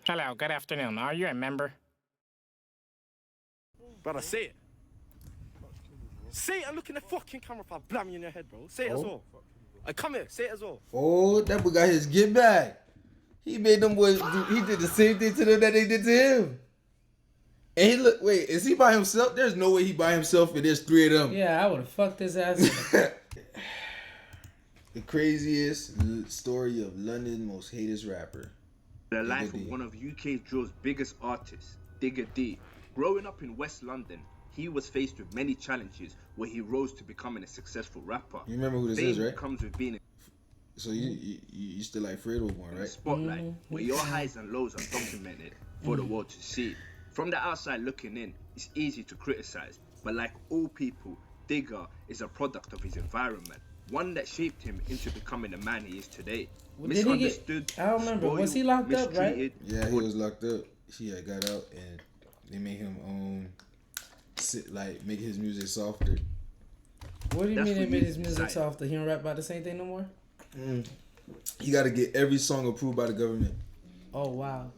Hello, good afternoon. Are you a member? Brother, say it. Say it and look in the fucking camera if I blam you in your head, bro. Say it as well. Come here, say it as well. Oh, that boy got his get back. He made them boys do, he did the same thing to them that they did to him. And he look, wait, is he by himself? There's no way he by himself and there's three of them. Yeah, I would have fucked his ass up. The craziest story of London's most hated rapper. The life of one of UK drill's biggest artists, Digga D. Growing up in West London, he was faced with many challenges where he rose to becoming a successful rapper. You remember who this is, right? Comes with being so you still like Fredo one, right? Spotlight, where your highs and lows are documented for the world to see. From the outside looking in, it's easy to criticize, but like all people, Digga is a product of his environment, one that shaped him into becoming the man he is today. Misunderstood, I don't remember. Was he locked up, right? Yeah, he was locked up. He had got out and they made him make his music softer. What do you mean they made his music softer? He don't rap about the same thing no more? He got to get every song approved by the government. Oh, wow.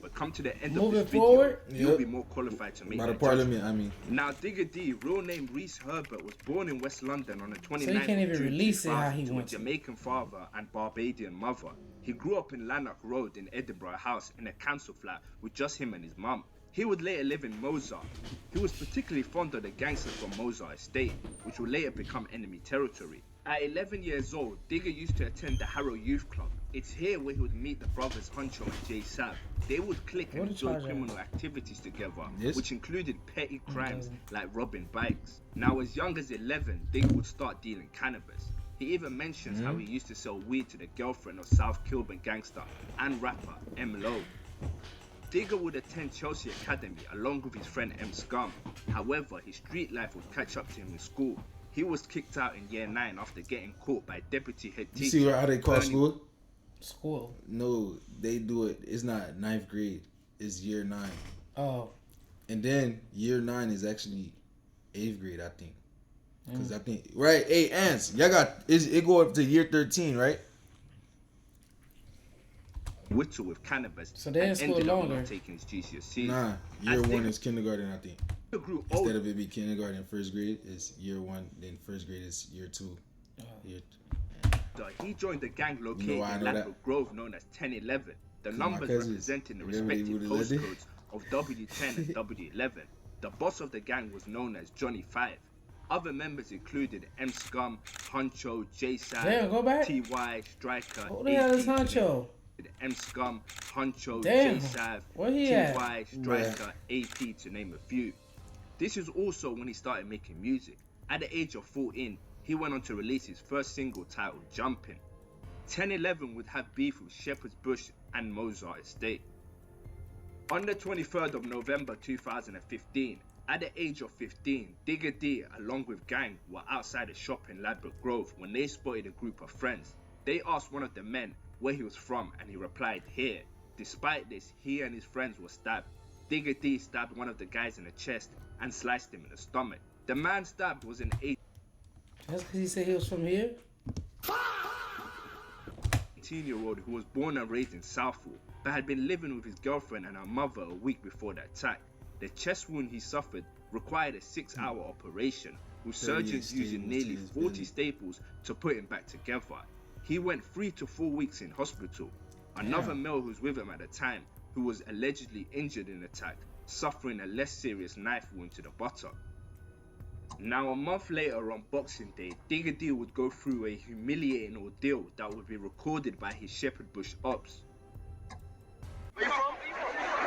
But come to the end Moving of this forward, video, you'll be more qualified to make by the that parliament, judgment. I mean. Now, Digga D, real name Reese Herbert, was born in West London on the 29th so he can't even June release it how he to a wants Jamaican father and Barbadian mother. He grew up in Lanark Road in Edinburgh House in a council flat with just him and his mum. He would later live in Mozart. He was particularly fond of the gangsters from Mozart Estate, which would later become enemy territory. At 11 years old, Digga used to attend the Harrow Youth Club. It's here where he would meet the brothers Huncho and Jay Sav. They would click and enjoy criminal activities together, which included petty crimes like robbing bikes. Now, as young as 11, Digga would start dealing cannabis. He even mentions how he used to sell weed to the girlfriend of South Kilburn gangster and rapper M. Lowe. Digga would attend Chelsea Academy along with his friend M. Scum. However, his street life would catch up to him in school. He was kicked out in year 9 after getting caught by deputy head teacher. You see how they call school? School. No, they do it. It's not 9th grade. It's year 9. Oh. And then year 9 is actually 8th grade, I think. Because I think, right? Hey, Ants, y'all got, it go up to year 13, right? Whittle with cannabis, so they in school longer. Taking his GCSEs. Nah, year 1 is kindergarten, I think. Instead of it be kindergarten, 1st grade is year 1, then 1st grade is year 2. He joined the gang located in Ladbroke Grove known as 1011. The numbers representing the respective postcodes of W10 and W11. The boss of the gang was known as Johnny 5. Other members included M. Scum, Huncho, J. Sav, T.Y., Striker, who the hell is Huncho? M. Scum, Huncho, Damn. J. Sav, T.Y., Striker, AP to name a few. This is also when he started making music. At the age of 14, he went on to release his first single titled Jumpin'. 1011 would have beef with Shepherd's Bush and Mozart Estate. On the 23rd of November 2015, at the age of 15, Digga D along with gang were outside a shop in Ladbroke Grove when they spotted a group of friends. They asked one of the men where he was from and he replied, here. Despite this, he and his friends were stabbed. Digga D stabbed one of the guys in the chest and sliced him in the stomach. The man stabbed was an That's because he said he was from here? 18-year-old who was born and raised in Southall, but had been living with his girlfriend and her mother a week before the attack. The chest wound he suffered required a 6-hour operation, with surgeons using nearly 40 staples to put him back together. He went 3 to 4 weeks in hospital. Another male who was with him at the time, who was allegedly injured in the attack, suffering a less serious knife wound to the buttock. Now, a month later on Boxing Day, Digga D would go through a humiliating ordeal that would be recorded by his Shepherd Bush ops. Where you from?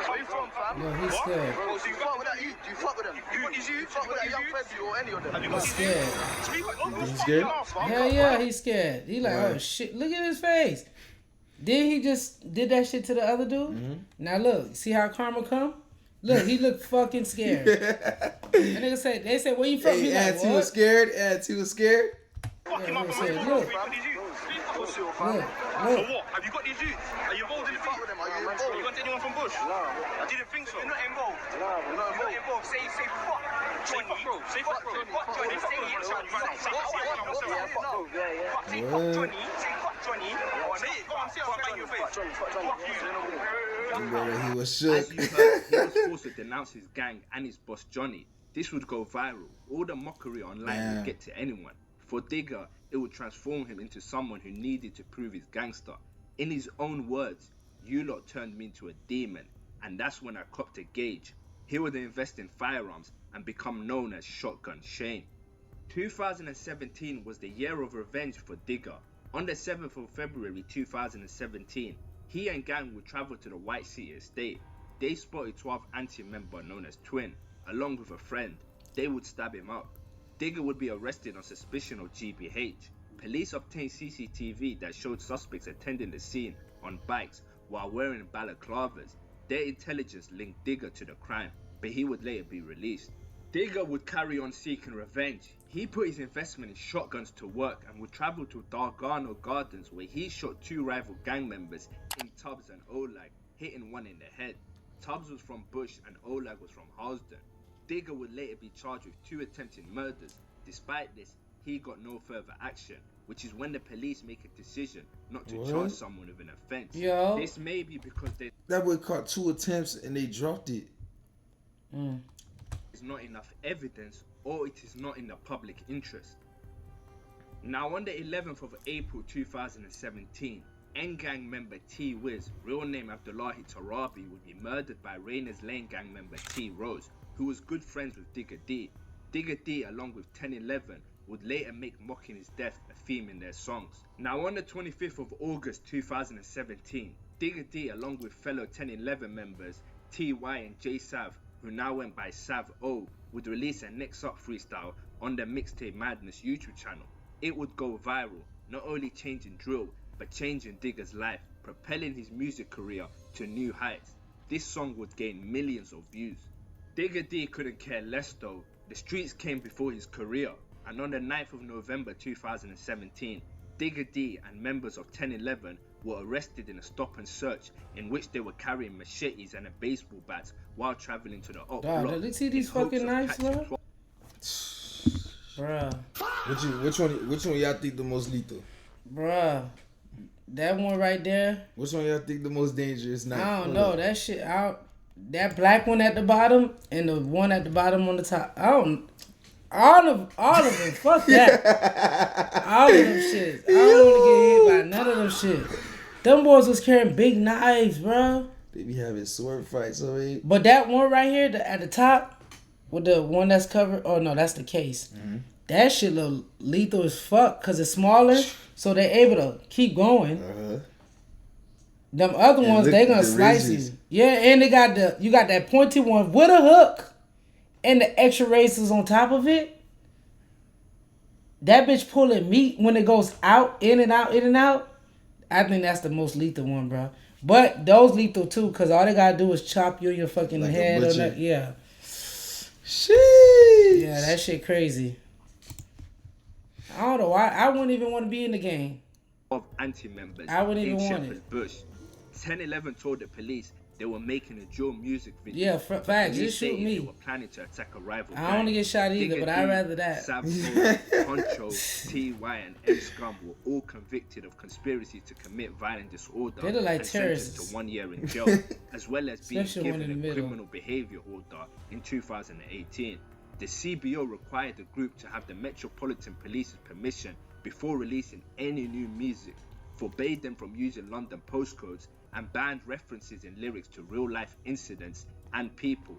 Where you from, fam? Yo, he's scared. Bro, so you fuck with that youth? Do you fuck with them? You fuck with that young Febby or any of them? He's scared. He's scared? Hell yeah, he's scared. He like, oh shit, look at his face. Then he just did that shit to the other dude. Now look, see how karma come? Look, he looked fucking scared. And they said, where you from? Hey, He like, he was scared. He was scared. Yeah, he said, look. So Look. what? Have you got these youths? Are you involved in the fuck with them? Are you involved? You got anyone from Bush? No. I didn't think so. You're not involved. No, you're not involved. Say fuck. Say fuck, bro. Say fuck, bro. Fuck Johnny. Say it, Johnny. Yeah, fuck bro. Yeah. Say fuck Johnny. Say fuck Johnny. Say it. Go on, say it. I'll bang your face. Fuck you. Brother, he was As shook. you heard, he was forced to denounce his gang and his boss Johnny. This would go viral. All the mockery online Damn. would get to anyone. For Digga, it would transform him into someone who needed to prove his gangster. In his own words, "You lot turned me into a demon, and that's when I copped a gauge." He would invest in firearms and become known as Shotgun Shane. 2017 was the year of revenge for Digga. On the 7th of February 2017, he and gang would travel to the White City estate. They spotted 12 anti-member known as Twin, along with a friend. They would stab him up. Digga would be arrested on suspicion of GBH. Police obtained CCTV that showed suspects attending the scene on bikes while wearing balaclavas. Their intelligence linked Digga to the crime, but he would later be released. Digga would carry on seeking revenge. He put his investment in shotguns to work and would travel to Dargano Gardens, where he shot 2 rival gang members in Tubbs and Olag, hitting one in the head. Tubbs was from Bush and Olag was from Halsden. Digga would later be charged with 2 attempted murders. Despite this, he got no further action, which is when the police make a decision not to charge someone with an offense. Yo. This may be because That boy caught 2 attempts and they dropped it. there's not enough evidence or it is not in the public interest. Now, on the 11th of April 2017, N-Gang member T-Wiz, real name Abdullahi Tarabi, would be murdered by Rayners Lane gang member T-Rose, who was good friends with Digga D. Digga D, along with 1011, would later make mocking his death a theme in their songs. Now, on the 25th of August 2017, Digga D, along with fellow 1011 members T.Y. and J Sav, who now went by Sav O, would release a Next Up freestyle on the Mixtape Madness YouTube channel. It would go viral, not only changing drill, but changing Digga's life, propelling his music career to new heights. This song would gain millions of views. Digga D couldn't care less though. The streets came before his career, and on the 9th of November 2017, Digga D and members of 1011 were arrested in a stop and search in which they were carrying machetes and a baseball bat while traveling to the op block. Did you see these in hopes fucking of knives, catching bro? Bruh. Which one y'all think the most lethal? Bruh. That one right there. Which one y'all think the most dangerous? I don't know. That shit out. That black one at the bottom and the one at the bottom on the top. I don't. All of them. Fuck that. All of them shits. I don't want to get hit by none of them shit. Them boys was carrying big knives, bro. They be having sword fights already. But that one right here, at the top, with the one that's covered. Oh no, that's the case. Mm-hmm. That shit look lethal as fuck because it's smaller, so they able to keep going. Them other And ones, look they at gonna the slice ridges. you. Yeah, and they got you got that pointy one with a hook, and the extra razors on top of it. That bitch pulling meat when it goes out, in and out, in and out. I think that's the most lethal one, bro. But those lethal too, cause all they gotta do is chop you in your fucking Like a head or butcher. that. Yeah, Sheesh. yeah, that shit crazy. I don't know why. I wouldn't even want to be in the game. of anti-members I wouldn't in even want Shepherd's Bush. 1011 told the police they were making a dual music video. Yeah, facts. Police Just shoot stated me. They were planning to attack a rival I don't want to gang. get shot either, Digga but D, I'd rather that. Savco, Poncho, T.Y. and M Scum were all convicted of conspiracy to commit violent disorder They look like and sentenced terrorists. to 1 year in jail, as well as being Especially one given in a the middle. criminal behavior order in 2018. The CBO required the group to have the Metropolitan Police's permission before releasing any new music, forbade them from using London postcodes, and banned references in lyrics to real-life incidents and people.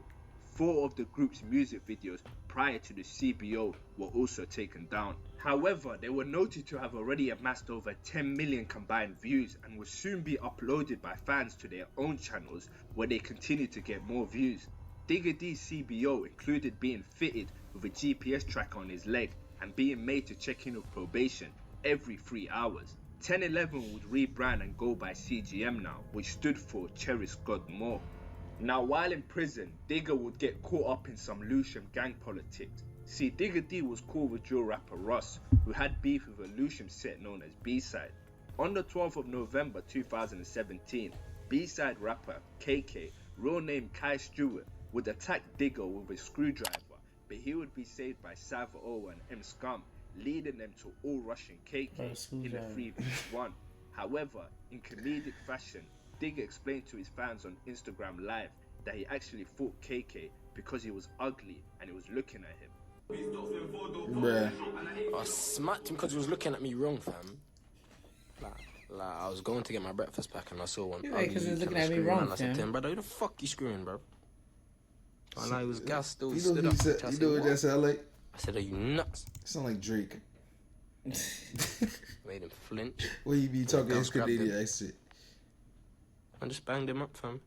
4 of the group's music videos prior to the CBO were also taken down. However, they were noted to have already amassed over 10 million combined views and will soon be uploaded by fans to their own channels where they continue to get more views. Digga D's CBO included being fitted with a GPS tracker on his leg and being made to check in with probation every 3 hours. 1011 would rebrand and go by CGM now, which stood for Cherish God More. Now, while in prison, Digga would get caught up in some Lewisham gang politics. See, Digga D was cool with drill rapper Russ, who had beef with a Lewisham set known as B-Side. On the 12th of November 2017, B-Side rapper KK, real name Kai Stewart, would attack Digga with a screwdriver, but he would be saved by Sava O and M Scum, leading them to all rushing KK in a 3v1. However, in comedic fashion, Digga explained to his fans on Instagram Live that he actually fought KK because he was ugly and he was looking at him. Bruh. I smacked him because he was looking at me wrong, fam. Like I was going to get my breakfast pack and I saw one. Yeah, because he was looking at me wrong, and I said to fam. him, brother, who the fuck you screwing, bro? And he was gassed, still You stood know, up. he said, you know what that sound like? I said, are you nuts? Sound like Drake. Made him flinch. Where he be talking his grabbed him. Canadian accent. I just banged him up, fam.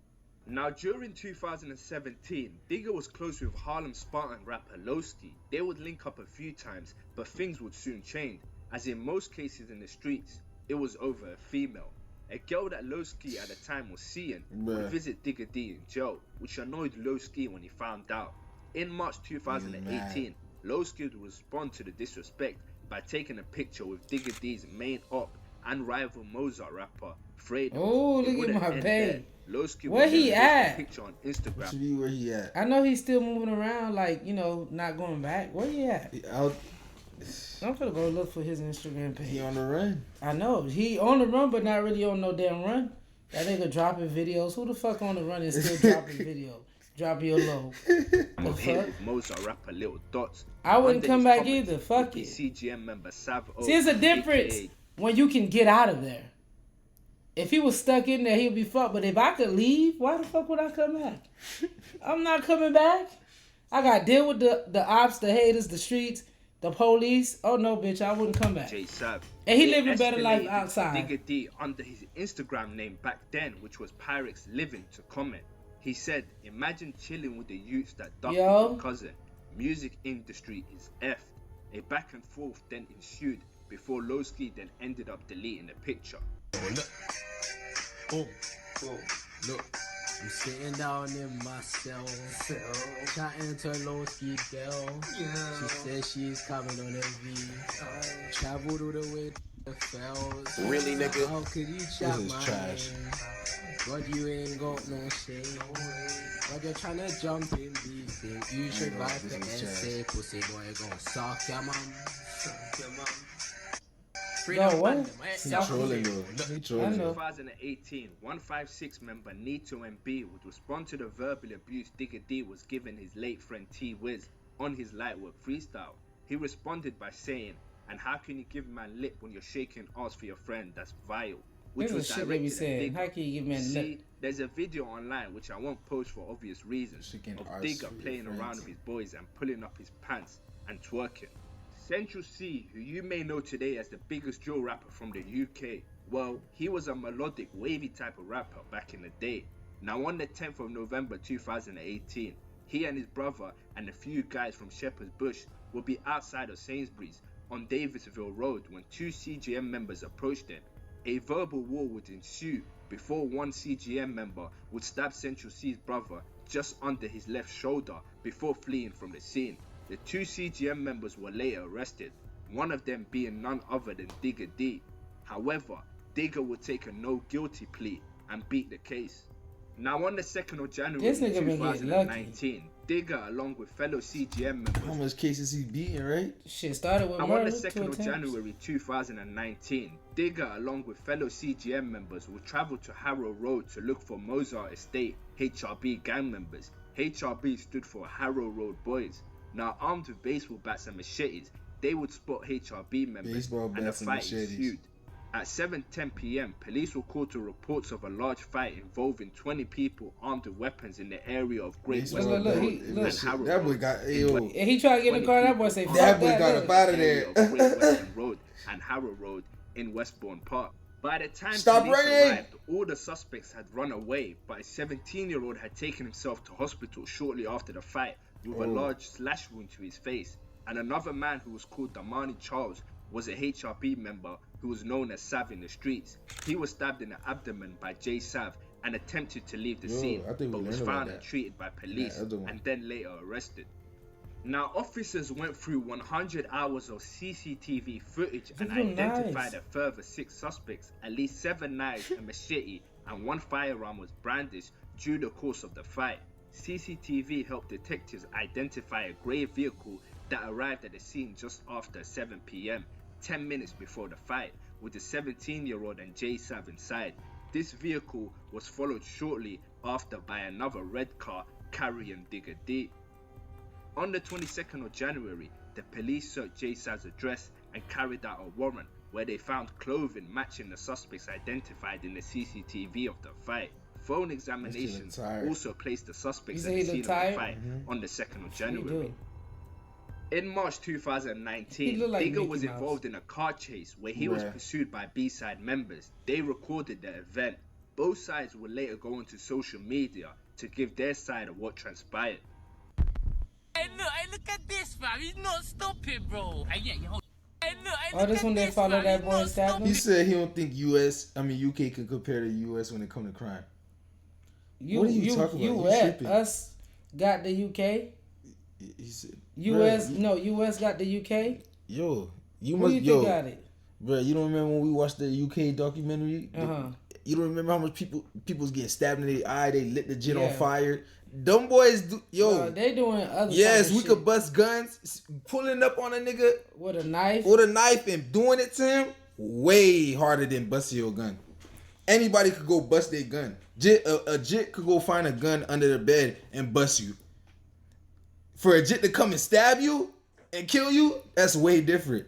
Now, during 2017, Digga was close with Harlem Spartan rapper Lowski. They would link up a few times, but things would soon change, as in most cases in the streets, it was over a female. A girl that Lowski at the time was seeing would visit Digga D in jail, which annoyed Lowski when he found out. In March 2018, Lowski would respond to the disrespect by taking a picture with Digga D's main op and rival Mozart rapper, ForeignTooBusy. Oh, look at my babe. Lowski Where he at? Picture on What you Instagram. mean, where he at? I know he's still moving around, like, you know, not going back. Where he at? He out. I'm gonna go look for his Instagram page. He on the run. I know. He on the run, but not really on no damn run. That nigga dropping videos. Who the fuck on the run is still dropping video? Drop your low. I'm The up here fuck? with Mozart rapper Little Dots. I wouldn't Under come his back comments either. Fuck would be it. CGM member Sav O, See, it's a difference aka when you can get out of there. If he was stuck in there, he'd be fucked. But if I could leave, why the fuck would I come back? I'm not coming back. I got to deal with the ops, the haters, the streets, the police. Oh, no, bitch, I wouldn't come back. J Sav. And he It living a better life escalated to outside. Digga D under his Instagram name back then, which was Pyrex Living, to comment. He said, imagine chilling with the youths that ducked Yo. your cousin. Music industry is effed. A back and forth then ensued before Lowski then ended up deleting the picture. Look, I'm sitting down in my cell, chatting to Lowski girl. She says she's coming on MV. Traveled all the way to the fells. Really, nigga? How could you chat This is my trash. name? But you ain't got no shame. But you're trying to jump in these things. You should know, write this the is essay. Pussy boy gon' suck your mom. Suck your mom. Yo, what? He trolling though. He I trolling. know. 2018, 156 member Nito MB would respond to the verbal abuse Digga D was giving his late friend T Wiz on his Lightwork freestyle. He responded by saying, "And how can you give man lip when you're shaking ass for your friend? That's vile." Which This was is shit they be directed at saying. Digga. How can you give man See, lip? there's a video online which I won't post for obvious reasons Shaking of ass for Digga your playing around friends. with his boys and pulling up his pants and twerking. Central C, who you may know today as the biggest drill rapper from the UK, well, he was a melodic, wavy type of rapper back in the day. Now on the 10th of November 2018, he and his brother and a few guys from Shepherd's Bush would be outside of Sainsbury's on Davisville Road when two CGM members approached them. A verbal war would ensue before one CGM member would stab Central C's brother just under his left shoulder before fleeing from the scene. The two CGM members were later arrested, one of them being none other than Digga D. However, Digga would take a no guilty plea and beat the case. Now on the 2nd of January This nigga been getting 2019, Digga along with fellow CGM How members. much cases he beating, right? Shit started with Now on murder. the 2nd 2 of attempts. January 2019, Digga along with fellow CGM members will travel to Harrow Road to look for Mozart Estate HRB gang members. HRB stood for Harrow Road Boys. Now armed with baseball bats and machetes, they would spot HRB members Baseball and a bats and fight machetes. ensued. At 7:10 p.m, police were called to reports of a large fight involving 20 people armed with weapons in the area of Great Baseball Western look, Road he- and look. Harrow That boy Road. got In ayo. West- And he tried to get in the car. That boy say, That fuck That boy that. got look. up out of area of there. Great Western Road and Harrow Road in Westbourne Park. By the time Stop police running! arrived, all the suspects had run away, but a 17-year-old had taken himself to hospital shortly after the fight with a Oh. large slash wound to his face. And another man who was called Damani Charles was a HRB member who was known as Sav in the streets. He was stabbed in the abdomen by J Sav and attempted to leave the Yo, scene, I think we but was learned about found and that. treated by police other one. and then later arrested. Now, officers went through 100 hours of CCTV footage and These are identified nice. a further 6 suspects. At least 7 knives, a machete, and 1 firearm was brandished during the course of the fight. CCTV helped detectives identify a grey vehicle that arrived at the scene just after 7 p.m, 10 minutes before the fight, with the 17-year-old and J Sav inside. This vehicle was followed shortly after by another red car carrying Digga D. On the 22nd of January, the police searched J-Sad's address and carried out a warrant where they found clothing matching the suspects identified in the CCTV of the fight. Phone examinations also placed the suspects at the scene of the fight on the 2nd of January. In March 2019, Digga was involved in a car chase where he was pursued by B-side members. They recorded the event. Both sides would later go onto social media to give their side of what transpired. Hey look at this, fam. He's not stopping, bro. Oh, this one they follow that boy stabbing? He said he don't think UK can compare to US when it comes to crime. What are you talking about? Us got the UK. He said, US got the UK. Yo, you Who must you think got it? Bro, you don't remember when we watched the UK documentary? You don't remember how much people was getting stabbed in the eye? They lit the jet on fire. Them boys do, they doing other yes, we shit. could bust guns, pulling up on a nigga with a knife and doing it to him way harder than busting your gun. Anybody could go bust their gun. A jit could go find a gun under the bed and bust you. For a jit to come and stab you and kill you, that's way different.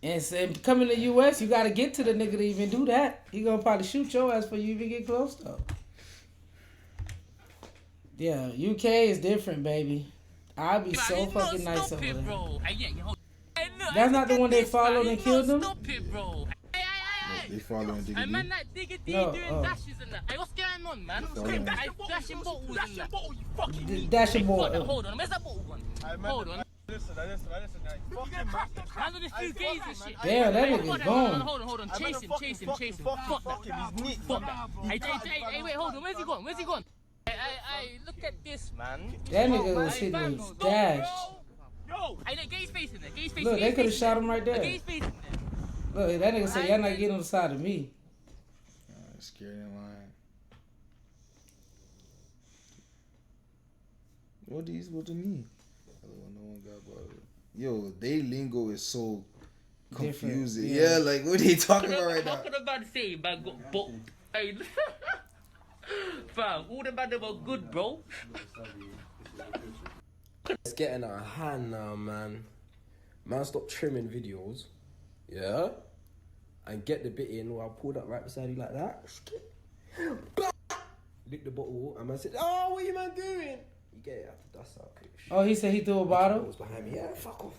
And coming to US, you gotta get to the nigga to even do that. He gonna probably shoot your ass before you even get close though. Yeah, UK is different, baby. I'll be so fucking nice over there. That's not the one they followed and killed them? They following Digga D? Man like Digga D doing dashes and that. Hey, what's going on, man? Hey, dashing bottles and that. You fucking dashing bottle. Hold on, where's that bottle gone? Hold on. Listen. Handle this few gays and shit. Damn, that nigga's gone. Hold on. Chase him. Fuck that. Hey, wait, hold on. Where's he gone? Hey, look at this, man. That nigga was hitting his dash. Hey, look, gay's facing there. Look, they could have shot him right there. Gay's facing there. Look, that nigga said, y'all not getting on the side of me. Scary line. What do you mean? No one got bothered. Yo, they lingo is so confusing. Yeah, like what are they talking about right now? What could a man say, man? Got bottled. Hey, fam, all the man them are good, bro. It's getting out of hand now, man. Man, stop trimming videos. Yeah? And get the bit in where I pulled up right beside you like that. Lick the bottle, and man said, oh, what you man doing? You get it out the dust out, quick. Oh, he said he threw a bottle? Was behind me. Yeah, fuck off.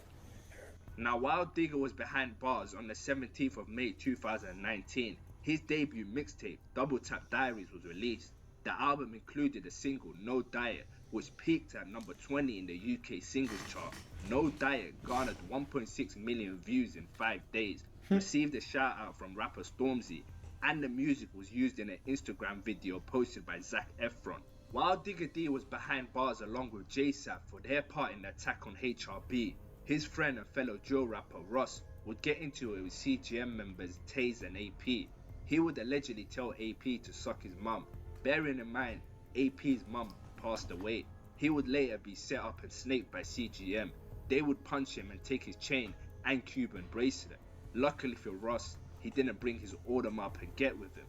Now, while Digga was behind bars on the 17th of May 2019, his debut mixtape, Double Tap Diaries, was released. The album included a single, No Diet, which peaked at number 20 in the UK singles chart. No Diet garnered 1.6 million views in 5 days, received a shout out from rapper Stormzy, and the music was used in an Instagram video posted by Zac Efron. While Digga D was behind bars along with J-Sad for their part in the attack on HRB, his friend and fellow drill rapper Ross would get into it with CGM members Taze and AP. He would allegedly tell AP to suck his mum. Bearing in mind, AP's mum passed away. He would later be set up and snaked by CGM. They would punch him and take his chain and Cuban bracelet. Luckily for Ross, he didn't bring his Audem up and get with him.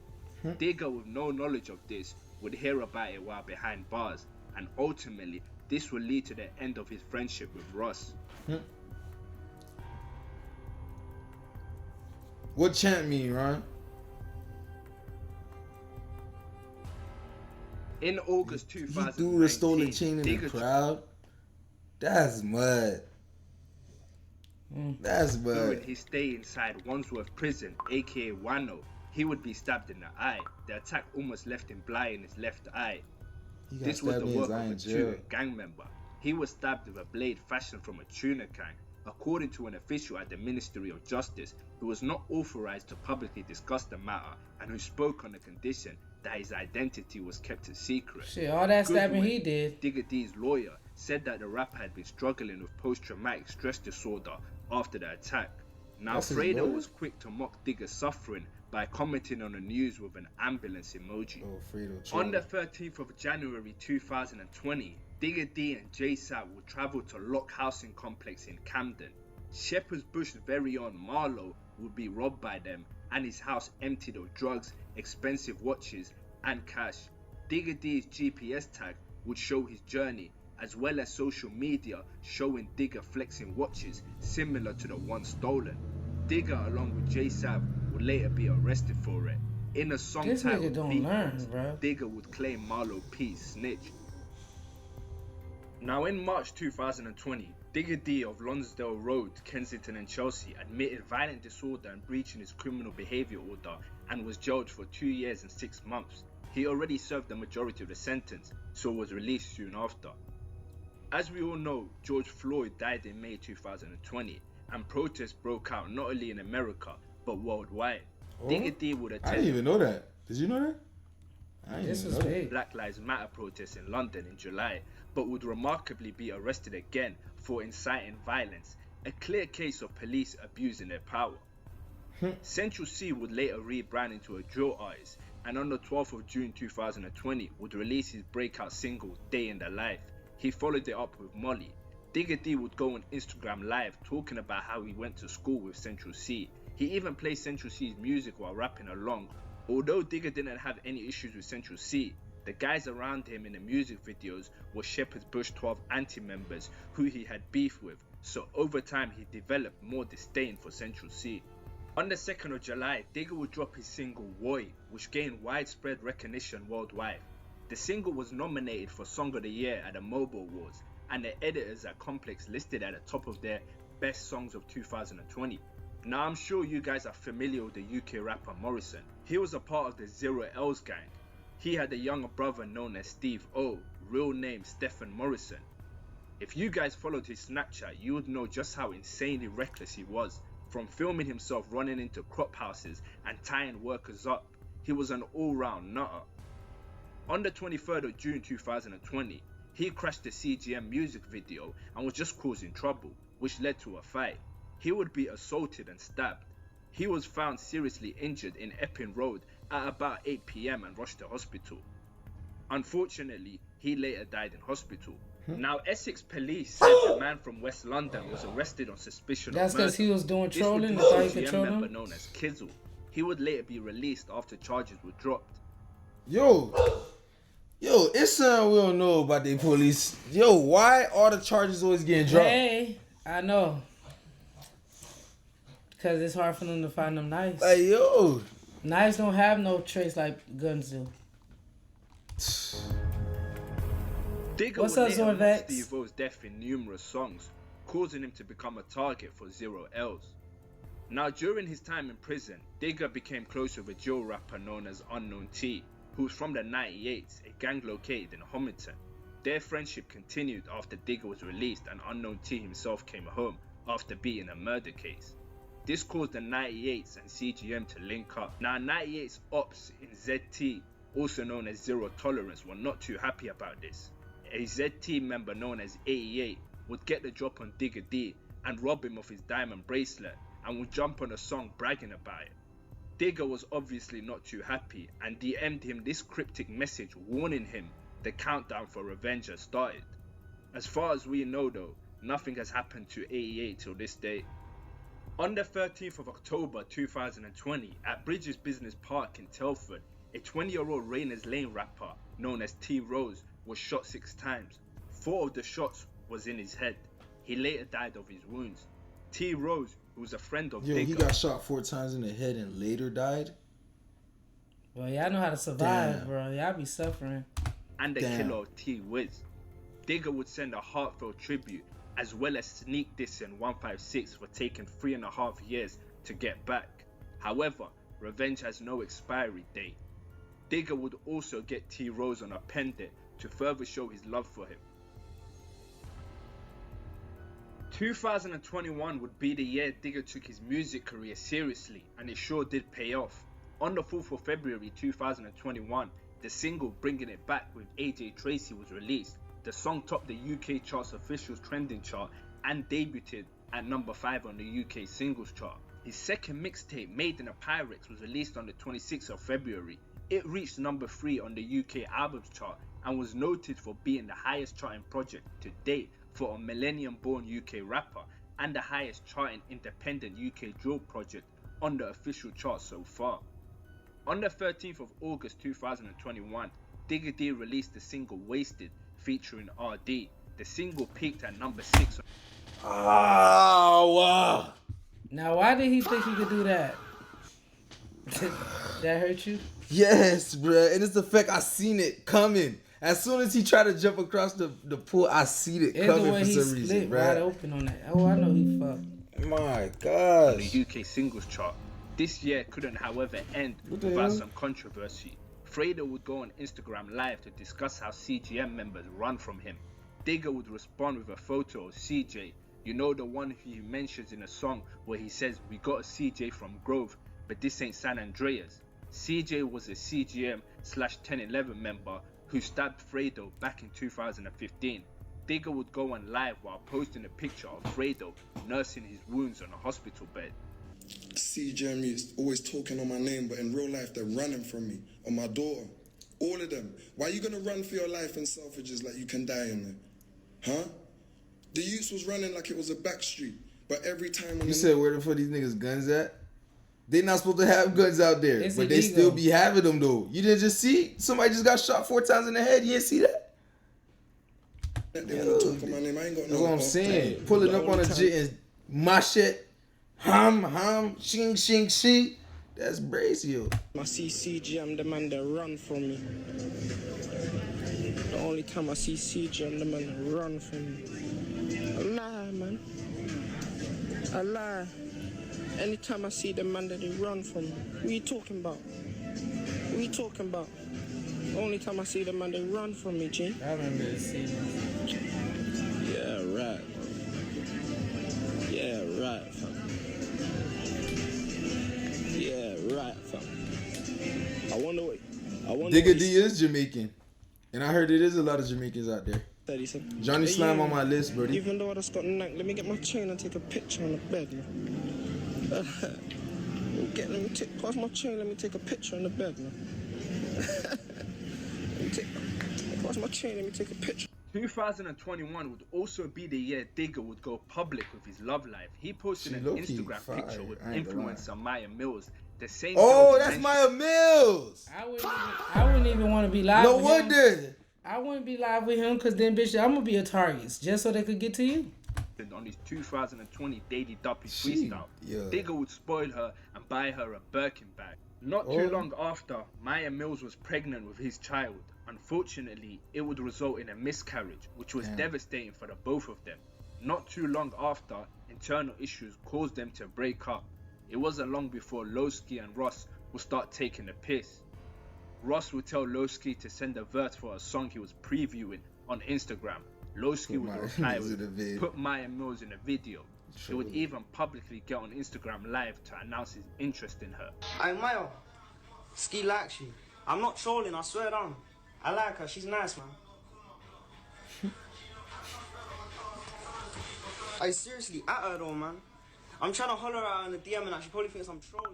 Digga, with no knowledge of this, would hear about it while behind bars, and ultimately, this would lead to the end of his friendship with Ross. What chant mean, Ron? In August 2019, he threw the stolen chain in the crowd. That's mud. That's mud. During his stay inside Wandsworth Prison, aka Wano, he would be stabbed in the eye. The attack almost left him blind in his left eye. This was the work of a Tuna gang member. He was stabbed with a blade fashioned from a tuna can, according to an official at the Ministry of Justice who was not authorized to publicly discuss the matter and who spoke on the condition that his identity was kept a secret. Shit, all that stabbing he did. Digga D's lawyer said that the rapper had been struggling with post-traumatic stress disorder after the attack. Now, Fredo was quick to mock Digga's suffering by commenting on the news with an ambulance emoji. On the 13th of January 2020, Digga D and J-Sad will travel to Lock Housing Complex in Camden. Shepherd's Bush's very own Marlowe would be robbed by them and his house emptied of drugs expensive watches, and cash. Digga D's GPS tag would show his journey, as well as social media showing Digga flexing watches similar to the one stolen. Digga, along with J-Sav, would later be arrested for it. In a song This titled nigga don't Beat learn, Box, bro. Digga would claim Marlo P's snitch. Now in March 2020, Digga D of Lonsdale Road, Kensington and Chelsea admitted violent disorder and breaching his criminal behaviour order and was jailed for 2 years and 6 months. He already served the majority of the sentence, so was released soon after. As we all know, George Floyd died in May 2020, and protests broke out not only in America, but worldwide. Oh, Digga D would I attend didn't even know that. Did you know that? I didn't This even was know that. big. Black Lives Matter protests in London in July, but would remarkably be arrested again for inciting violence, a clear case of police abusing their power. Central C would later rebrand into a drill artist, and on the 12th of June 2020 would release his breakout single Day in the Life. He followed it up with Molly. Digga D would go on Instagram Live talking about how he went to school with Central C. He even played Central C's music while rapping along. Although Digga didn't have any issues with Central C, the guys around him in the music videos were Shepherd's Bush 12 anti-members who he had beef with, so over time he developed more disdain for Central C. On the 2nd of July, Digga would drop his single Woy, which gained widespread recognition worldwide. The single was nominated for Song of the Year at the Mobile Awards, and the editors at Complex listed at the top of their best songs of 2020. Now I'm sure you guys are familiar with the UK rapper Morrison. He was a part of the Zero L's gang. He had a younger brother known as Steve O, real name Stephen Morrison. If you guys followed his Snapchat, you would know just how insanely reckless he was. From filming himself running into crop houses and tying workers up, he was an all-round nutter. On the 23rd of June 2020, he crashed the CGM music video and was just causing trouble, which led to a fight. He would be assaulted and stabbed. He was found seriously injured in Epping Road at about 8 PM and rushed to hospital. Unfortunately, he later died in hospital. Now, Essex police said the man from West London was arrested on suspicion That's of murder. because he was doing This trolling. would They be thought he could CGM troll member him. known as Kizzle. He would later be released after charges were dropped. Yo, it's something we don't know about the police. Yo, why all the charges always getting dropped? Hey, I know. Because it's hard for them to find them knives. Like, yo. Knives don't have no trace like guns do. Digga What's would up, later mock Zorvex? Steve O's death in numerous songs, causing him to become a target for Zero L's. Now, during his time in prison, Digga became close with a drill rapper known as Unknown T, who was from the 98s, a gang located in Homerton. Their friendship continued after Digga was released and Unknown T himself came home after beating a murder case. This caused the 98s and CGM to link up. Now, 98's ops in ZT, also known as Zero Tolerance, were not too happy about this. A ZT member known as 88 would get the drop on Digga D and rob him of his diamond bracelet and would jump on a song bragging about it. Digga was obviously not too happy and DM'd him this cryptic message warning him the countdown for revenge has started. As far as we know though, nothing has happened to 88 till this day. On the 13th of October 2020, at Bridges Business Park in Telford, a 20-year-old Rayners Lane rapper known as T Rose was shot 6 times. 4 of the shots was in his head. He later died of his wounds. T Rose, who was a friend of Yo, Digga, he got shot 4 times in the head and later died. Well, y'all know how to survive, Damn. bro. Y'all be suffering. and the Damn. killer of T Wiz. Digga would send a heartfelt tribute, as well as sneak dissing 156 for taking 3.5 years to get back. However, revenge has no expiry date. Digga would also get T Rose on a pendant to further show his love for him. 2021 would be the year Digga took his music career seriously, and it sure did pay off. On the 4th of February 2021, the single Bringing It Back with AJ Tracey was released. The song topped the UK chart's official trending chart and debuted at number 5 on the UK singles chart. His second mixtape, Made in a Pyrex, was released on the 26th of February. It reached number 3 on the UK albums chart and was noted for being the highest charting project to date for a millennium-born UK rapper and the highest charting independent UK drill project on the official chart so far. On the 13th of August 2021, Digga D released the single Wasted featuring RD. The single peaked at number 6. Oh, wow. Now, why did he think he could do that? That hurt you? Yes, bruh. And it's the fact I seen it coming. As soon as he tried to jump across the pool, I seen it It's coming the way for he some split reason, wide bruh. open on that. Oh, I know he fucked. My On gosh. the UK singles chart. This year couldn't, however, end What the without hell? some controversy. Fredo would go on Instagram Live to discuss how CGM members run from him. Digga would respond with a photo of CJ. You know, the one he mentions in a song where he says, "We got a CJ from Grove, but this ain't San Andreas." CJ was a CGM/1011 member who stabbed Fredo back in 2015. Digga would go on live while posting a picture of Fredo nursing his wounds on a hospital bed. CGM is always talking on my name, but in real life they're running from me, on my daughter. All of them. Why are you gonna run for your life in Selfridges like you can die in there? Huh? The youths was running like it was a back street, but every time when You said where the fuck these niggas guns at? They not supposed to have guns out there, It's but they illegal. still be having them though. You didn't just see somebody just got shot 4 times in the head. You didn't see that? they wanna talk on my name, I ain't got That's no what I'm about saying. that. Pulling The up on only a time- jet and my shit, hum, shing, shing, shing. That's brazy. I see CGM, the man that run from me. The only time I see CGM, the man that run from me. I lie, man. I lie. Anytime I see the man that they run from me. What you talking about? What you talking about? The only time I see the man they run from me, G. I remember this scene. Yeah, right. Yeah, right, fam. Yeah, right, fam. I wonder what Digga D is Jamaican, and I heard it is a lot of Jamaicans out there. he said. Johnny Hey, Slime you, on my list, buddy. Even though I just got nanked, let me get my chain and take a picture on the bed, man. Let me pass my chain, let me take a picture on the bed, man. Pass my chain, let me take a picture. 2021 would also be the year Digga would go public with his love life. He posted She an low-key Instagram fire, picture with I ain't gonna lie. influencer Maya Mills. The same Oh, girl he that's mentioned Maya Mills. I wouldn't even want to be live No with him. wonder. I wouldn't be live with him because then, bitch, I'm going to be a target just so they could get to you. on his 2020 Daily Duppy She- freestyle. yeah. Digga would spoil her and buy her a Birkin bag. Not Oh. too long after, Maya Mills was pregnant with his child. Unfortunately, it would result in a miscarriage, which was Damn. devastating for the both of them. Not too long after, internal issues caused them to break up. It wasn't long before Lowski and Ross would start taking the piss. Ross would tell Lowski to send a verse for a song he was previewing on Instagram. Lowski Put would Maya reply Mills in the with, vid. put Maya Mills in a video. He would True. even publicly get on Instagram Live to announce his interest in her. Hey, Mayo, Ski likes you. I'm not trolling, I swear down. I like her, she's nice, man. Hey, seriously, at her though, man. I'm trying to holler at her in the DM and she probably thinks I'm trolling.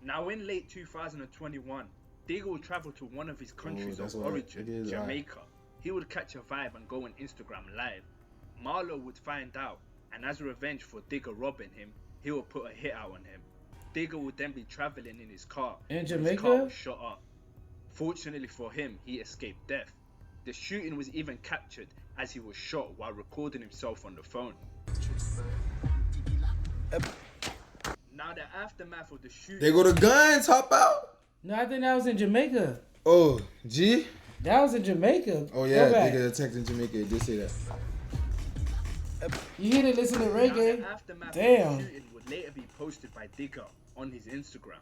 Now in late 2021, Digga would travel to one of his countries that's of what it origin, is, Jamaica. He would catch a vibe and go on Instagram Live. Marlo would find out, and as revenge for Digga robbing him, he would put a hit out on him. Digga would then be traveling in his car. In when Jamaica? His car was shot up. Fortunately for him, he escaped death. The shooting was even captured as he was shot while recording himself on the phone. Now the aftermath of the shooting... They go to guns, hop out. No, I think that was in Jamaica. Oh, G? That was in Jamaica. Oh, yeah, Go back. nigga attacked in Jamaica. It did say that. You hear to listen to Now, reggae. the aftermath Damn. of the shooting would later be posted by Digga on his Instagram.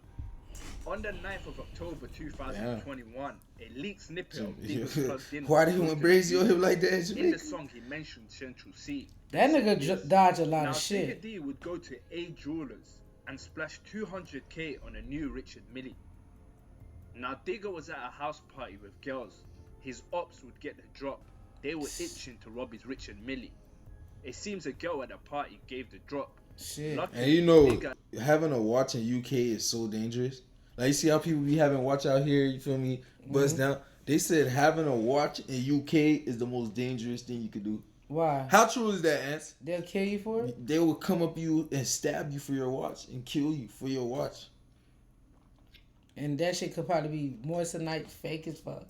On the 9th of October 2021, a leaked snippet of Digga's plugged in. Why was did he want posted. brazy on him like that in In the Jamaica? song, he mentioned Central C. That nigga dodged a lot Now, of shit. Digga D would go to A Jewelers and splash 200k on a new Richard Mille. Now, Digga was at a house party with girls. His ops would get the drop. They were itching to rob his Richard Mille. It seems a girl at the party gave the drop. Shit. Luckily, And you know, Digga having a watch in UK is so dangerous. Like, you see how people be having watch out here, you feel me? Bust down. They said having a watch in UK is the most dangerous thing you could do. Why? How true is that, Ants? They'll kill you for it? They will come up you and stab you for your watch and kill you for your watch. And that shit could probably be moissanite fake as fuck.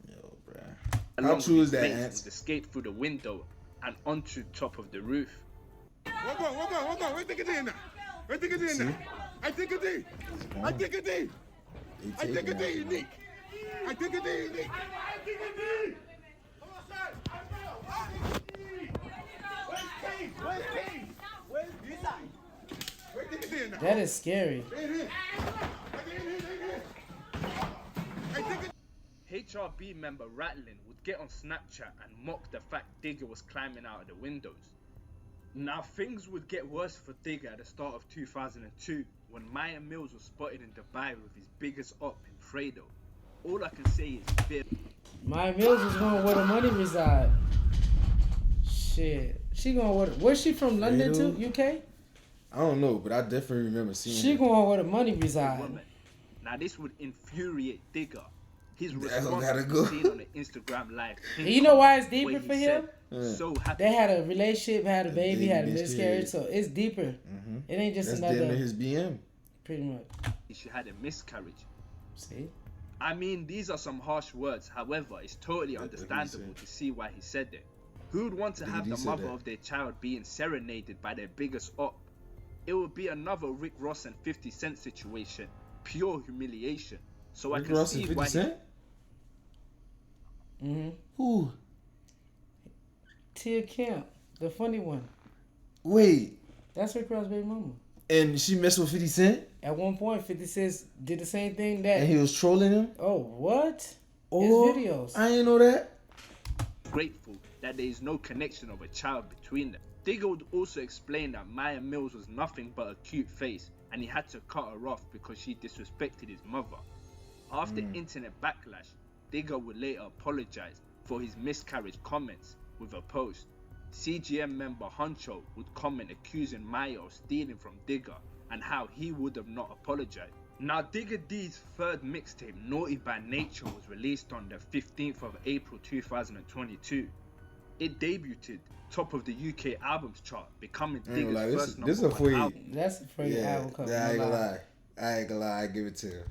Yo, bruh. Along How true with is that, his mates, Ants? would escape through the window and onto top of the roof. Hold on. Where's Digga D in that? Where's Digga D in that? I Digga D. I Digga D. I Digga D, unique. I Digga D, unique. I Digga D. Where's King? Where's Digga D in that? That is scary. HRB member Rattling would get on Snapchat and mock the fact Digga was climbing out of the windows. Now things would get worse for Digga at the start of 2002 when Maya Mills was spotted in Dubai with his biggest op in Fredo. All I can say is bit. Maya Mills is going where the money reside. Shit. She going where's she from? London too? UK? I don't know, but I definitely remember seeing She her. going where the money reside. Woman. Now this would infuriate Digga. His That's response gotta was go. seen on the Instagram live. And you know why it's where deeper he for him? said, so happy. They had a relationship, had a baby, had a baby miscarriage, miscarriage. so it's deeper. It ain't just That's another. damn near his BM. Pretty much. She had a miscarriage. See? I mean, these are some harsh words. However, it's totally What did he understandable say? to see why he said it. Who would want to Digga have D the said mother that. of their child being serenaded by their biggest op? It would be another Rick Ross and 50 Cent situation. Pure humiliation. So I Rick can Ross see and 50 why Cent? Who? Tia Kemp, the funny one. Wait. That's Rick Ross' baby mama. And she messed with 50 Cent? At one point, 50 Cent did the same thing that. And he was trolling him? Oh, what? Oh, His videos. I didn't know that. grateful that there is no connection of a child between them. Digga would also explain that Maya Mills was nothing but a cute face and he had to cut her off because she disrespected his mother. After internet backlash, Digga would later apologize for his miscarriage comments with a post. CGM member Huncho would comment accusing Maya of stealing from Digga and how he would have not apologized. Now Digga D's third mixtape, Naughty by Nature, was released on the 15th of April 2022. It debuted top of the UK albums chart, becoming Digga's first this number one a album. That's a pretty album cover. I ain't no gonna lie. lie. I ain't gonna lie. I give it to him.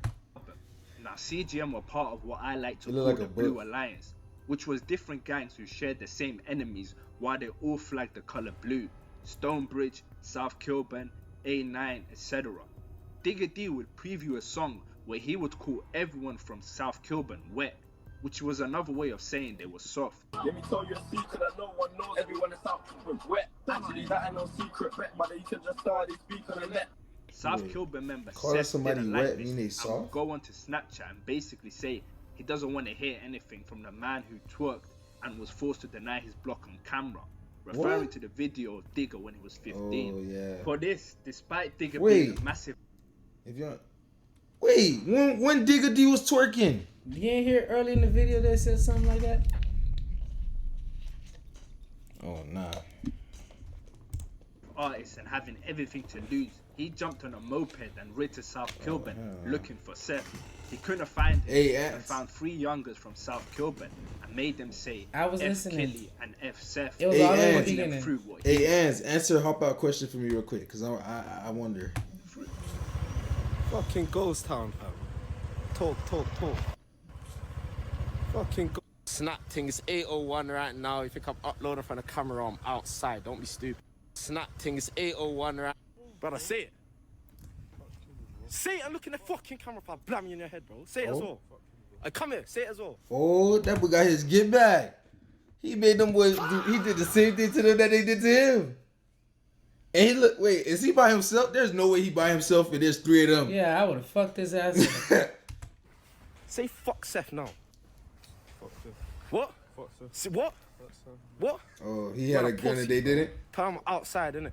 Now CGM were part of what I like to It call look the like a Blue book. Alliance, which was different gangs who shared the same enemies while they all flagged the colour blue. Stonebridge, South Kilburn, A9, etc. Digga D would preview a song where he would call everyone from South Kilburn wet, which was another way of saying they were soft. Let me tell you a secret that no one knows. Everyone is out wet. Actually, that ain't no secret, but you can just start speak on the net. South Wait. Kilburn member Calling Seth somebody didn't wet like this mean they and would soft? go onto Snapchat and basically say he doesn't want to hear anything from the man who twerked and was forced to deny his block on camera, referring What? to the video of Digga when he was 15. Oh, yeah. For this, despite Digga being Wait. a massive If you wait, when Digga D was twerking? You ain't hear early in the video that said something like that? Oh nah. artist and having everything to lose, he jumped on a moped and rid to South Kilburn looking for Seth. He couldn't find him Hey, and Ants. found 3 youngers from South Kilburn and made them say I was F listening. Killy and F Seth. It was Hey, all in the Ants. Putting them beginning. through what he Hey, Ans, answer a hop out question for me real quick, cause I wonder. Fucking ghost town, fam. Talk. Fucking Snap thing is 8:01 right now. You think I'm uploading from the camera? I'm outside. Don't be stupid. Snap thing is 8:01 right. Brother, say it. Say it and look in the fucking camera if I blam you in your head, bro. Say it as well. Come here, say it as well. Oh, that boy got his get back. He made them boys do. He did the same thing to them that they did to him. And he look. Wait, is he by himself? There's no way he by himself. And there's 3 of them. Yeah, I would have fucked his ass up. Say fuck Seth now. What? See, what? What? Oh, he had a gun and they didn't. Tell him outside, innit?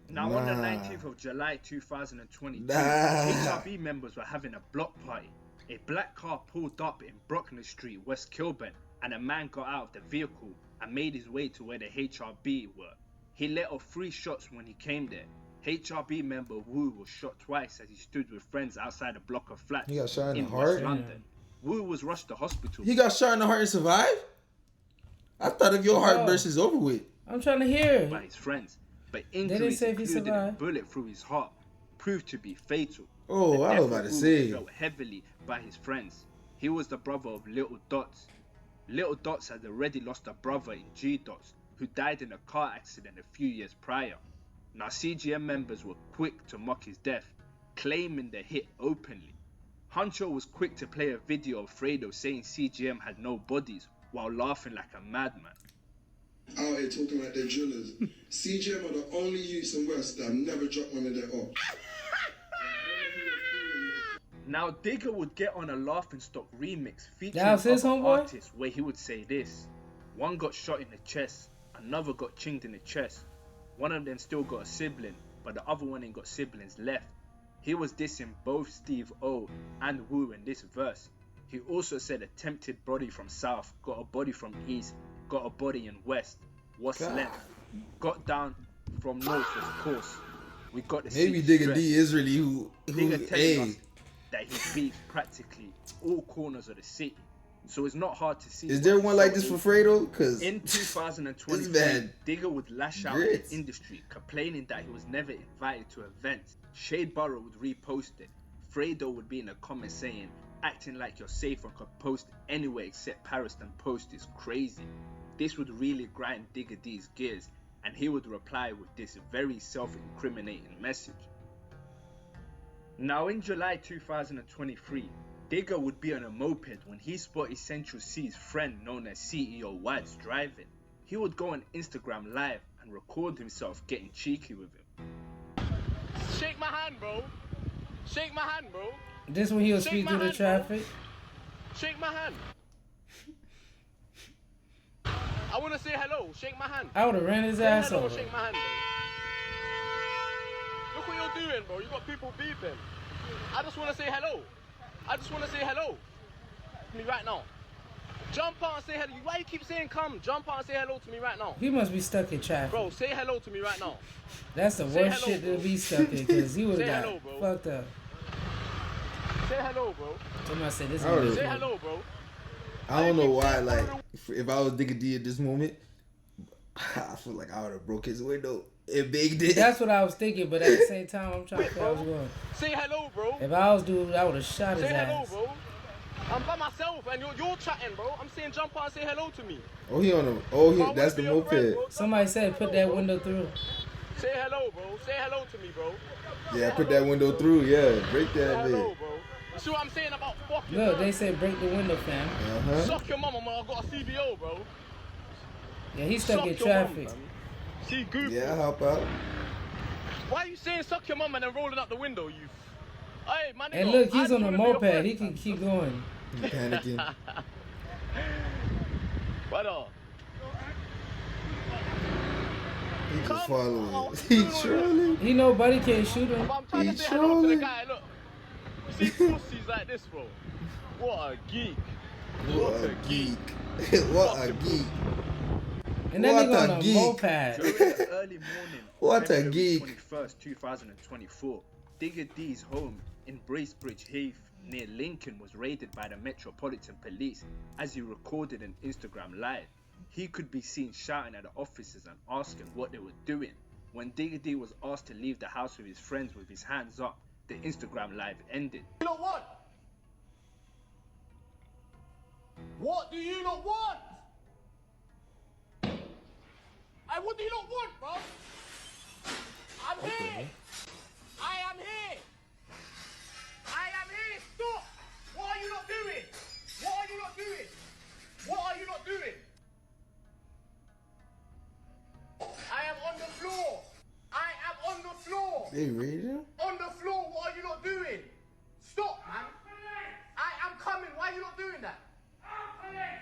Now on the Nah. 19th of July 2022, Nah. HRB members were having a block party. A black car pulled up in Brockner Street, West Kilburn, and a man got out of the vehicle and made his way to where the HRB were. He let off 3 shots when he came there. HRB member Wu was shot twice as he stood with friends outside a block of flats He got shot in the West heart? London. Wu was rushed to hospital. He got shot in the heart and survived. I thought if your heart Oh. burst is over with. I'm trying to hear. by his friends, but didn't injuries say if he including a survived. bullet through his heart proved to be fatal. Oh, The I death was about of to Wu say. was felt heavily by his friends. He was the brother of Little Dots. Little Dots had already lost a brother in G Dots, who died in a car accident a few years prior. Now CGM members were quick to mock his death, claiming the hit openly. Huncho was quick to play a video of Fredo saying CGM had no bodies, while laughing like a madman. Out here talking like they're drillers. CGM are the only youths in West that have never dropped one of their off. Now Digga would get on a Laughing Stock remix featuring That was his other homeboy? artists where he would say this. One got shot in the chest, another got chinged in the chest. One of them still got a sibling, but the other one ain't got siblings left. He was dissing both Steve O and Wu in this verse. He also said attempted body from South, got a body from East, got a body in West. What's left? Got down from North, of course. We got the Maybe city Digga stressed. D is really who Digga telling hey. us that he beats practically all corners of the city. So it's not hard to see. Is there one like this for Fredo? Cause in 2023, this man Digga would lash out at the industry, complaining that he was never invited to events. Shade Burrow would repost it. Fredo would be in the comments saying, acting like you're safe and could post anywhere except Paris and post is crazy. This would really grind Digga D's gears, and he would reply with this very self-incriminating message. Now in July 2023, Digga would be on a moped when he spotted Central C's friend known as CEO Wads driving. He would go on Instagram live and record himself getting cheeky with him. Shake my hand, bro. Shake my hand, bro. This when he was Shake speed my through the hand, traffic. Shake my hand. I want to say hello. Shake my hand. I would have ran his Say ass hello, over. shake my hand, bro. Look what you're doing, bro. You got people beeping. I just want to say hello. I just want to say hello to me right now. Jump out and say hello. Why you keep saying come? Jump out and say hello to me right now. He must be stuck in traffic. Bro, say hello to me right now. That's the Say worst hello, shit bro. to be stuck in because he would Say have hello, got bro. fucked up. Say hello, bro. Somebody said this. Say hello, bro. I don't know why. Like, if I was Digga D at this moment, I feel like I would have broke his window and baked it. That's what I was thinking, but at the same time, I'm trying to figure out what's going on. Say hello, bro. If I was dude, I would have shot his Say hello, ass. bro. I'm by myself and you're chatting, bro. I'm saying jump out and say hello to me. Oh, he on the. Oh, he. That's the moped. Somebody said put that window through. Say hello, bro. Say hello to me, bro. Yeah, put that window through. Yeah, break Say that hello, bit. bro. You see what I'm saying about fucking Look, they said break the window, fam. Uh-huh. Suck your mama, man. I got a CBO, bro. Yeah, he's stuck Suck in your traffic. mum, man. See, goofy. Yeah, I'll help out. Why are you saying suck your mum and then rolling up the window, you? Hey, man. And look, he's on a moped. He can keep going. He's panicking. Brother. He just following. He trolling. He know buddy can't shoot him. I'm trying to say hello to the guy. Look. You see pussies like this, bro. What a geek. What a geek. What a geek. And then What he on a a geek. moped. During the early morning What a February geek. 21st, 2024, Digga D's home in Bracebridge Heath near Lincoln was raided by the Metropolitan Police as he recorded an Instagram live. He could be seen shouting at the officers and asking what they were doing. When Digga D was asked to leave the house with his friends with his hands up, the Instagram live ended. You know what? What do you not want? Hey, what do you not want, bro? I'm here. I am here. I am here. Stop. What are you not doing? What are you not doing? What are you not doing? I am on the floor. I am on the floor. They raided him? On the floor, what are you not doing? Stop, man. I am coming. Why are you not doing that?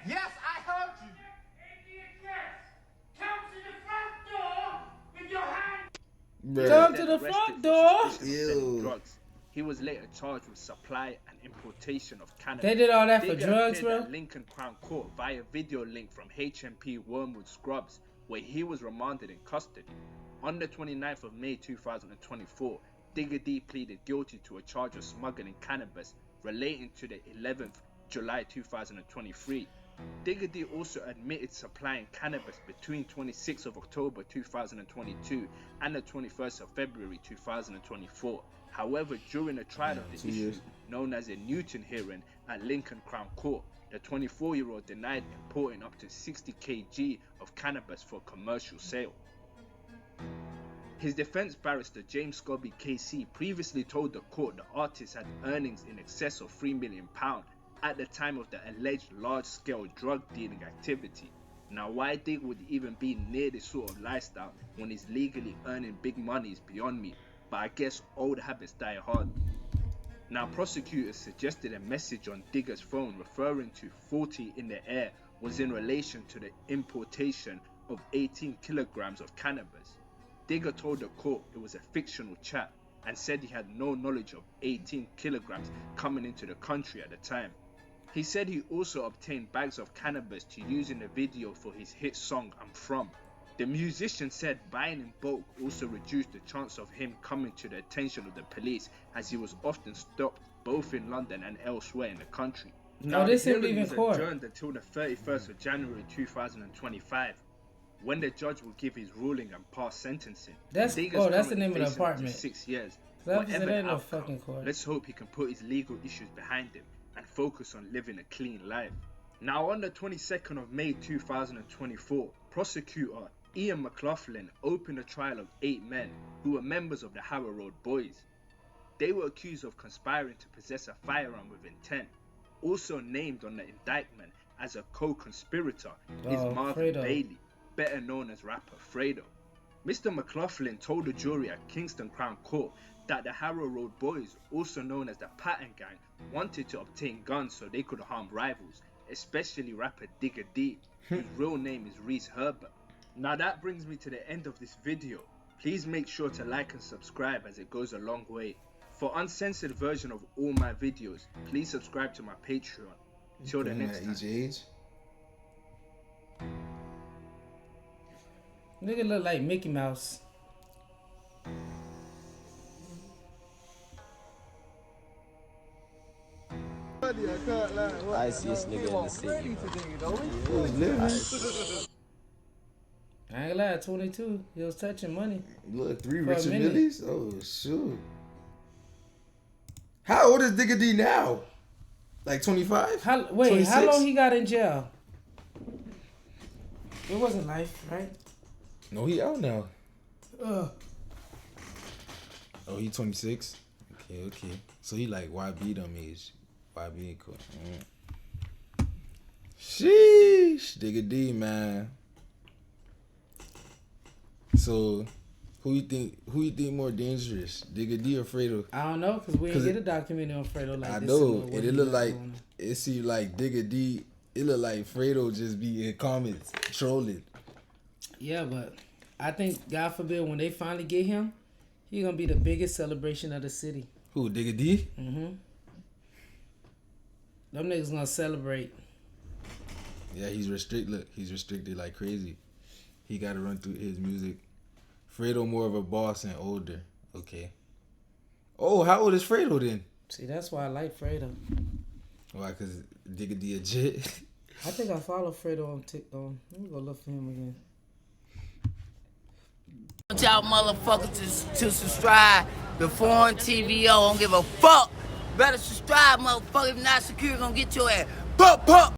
Yes, I heard you. Come to the front door with your hand. Bruh. Come to the front door. Ew. Drugs. He was later charged with supply and importation of cannabis. They did all that for Digga drugs, appeared bro? at Lincoln Crown Court via video link from HMP Wormwood Scrubs, where he was remanded in custody. On the 29th of May 2024, Digga D pleaded guilty to a charge of smuggling cannabis relating to the 11th July 2023. Digga D also admitted supplying cannabis between 26th of October 2022 and the 21st of February 2024. However, during a trial of the 2 issue, years. known as a Newton hearing at Lincoln Crown Court, the 24-year-old denied importing up to 60 kg of cannabis for commercial sale. His defense barrister James Scobie KC previously told the court the artist had earnings in excess of £3 million at the time of the alleged large-scale drug dealing activity. Now, why Digga would even be near this sort of lifestyle when he's legally earning big money is beyond me, but I guess old habits die hard. Now, prosecutors suggested a message on Digga's phone referring to 40 in the air was in relation to the importation of 18 kilograms of cannabis. Digga told the court it was a fictional chat and said he had no knowledge of 18 kilograms coming into the country at the time. He said he also obtained bags of cannabis to use in the video for his hit song I'm From. The musician said buying in bulk also reduced the chance of him coming to the attention of the police, as he was often stopped both in London and elsewhere in the country. Now, this the isn't hearing even was court. adjourned until the 31st of January 2025, when the judge will give his ruling and pass sentencing. That's Digga's that's the currently name of the facing up to apartment. 6 years. That Whatever the ain't no outcome, fucking court. let's hope he can put his legal issues behind him and focus on living a clean life. Now, on the 22nd of May 2024, prosecutor Ian McLaughlin opened a trial of 8 men who were members of the Harrow Road Boys. They were accused of conspiring to possess a firearm with intent. Also named on the indictment as a co-conspirator is Marvin Fredo. Bailey, better known as rapper Fredo. Mr. McLaughlin told the jury at Kingston Crown Court that the Harrow Road Boys, also known as the Patton Gang, wanted to obtain guns so they could harm rivals, especially rapper Digga D, whose real name is Reese Herbert. Now that brings me to the end of this video. Please make sure to like and subscribe, as it goes a long way. For uncensored version of all my videos, please subscribe to my Patreon. Till the next time. age. Nigga look like Mickey Mouse. Iciest nigga in the city. I ain't gonna lie, 22. He was touching money. Look, 3 For a Richard minute. Millies? Oh, shoot. How old is Digga D now? Like 25? How 26? long he got in jail? It wasn't life, right? No, he out now. Ugh. Oh, he 26? Okay. So he like YB them age. YB cool. Sheesh. Digga D, man. So, who you think more dangerous? Digga D or Fredo? I don't know, because we didn't get a documentary on Fredo like I this. know. And it look like, it seemed like Digga D, it look like Fredo just be in comments trolling. Yeah, but I think, God forbid, when they finally get him, he gonna be the biggest celebration of the city. Who, Digga D? Mm-hmm. Them niggas gonna celebrate. Yeah, he's restricted. Look, he's restricted like crazy. He got to run through his music. Fredo more of a boss and older. Okay. Oh, how old is Fredo then? See, that's why I like Fredo. Why? Cause Digga D a jit. I think I follow Fredo on TikTok. Let me go look for him again. Want y'all motherfuckers to subscribe to Foreign TVO. Don't give a fuck. Better subscribe, motherfucker. If not, security gonna get your ass. Pop, pop.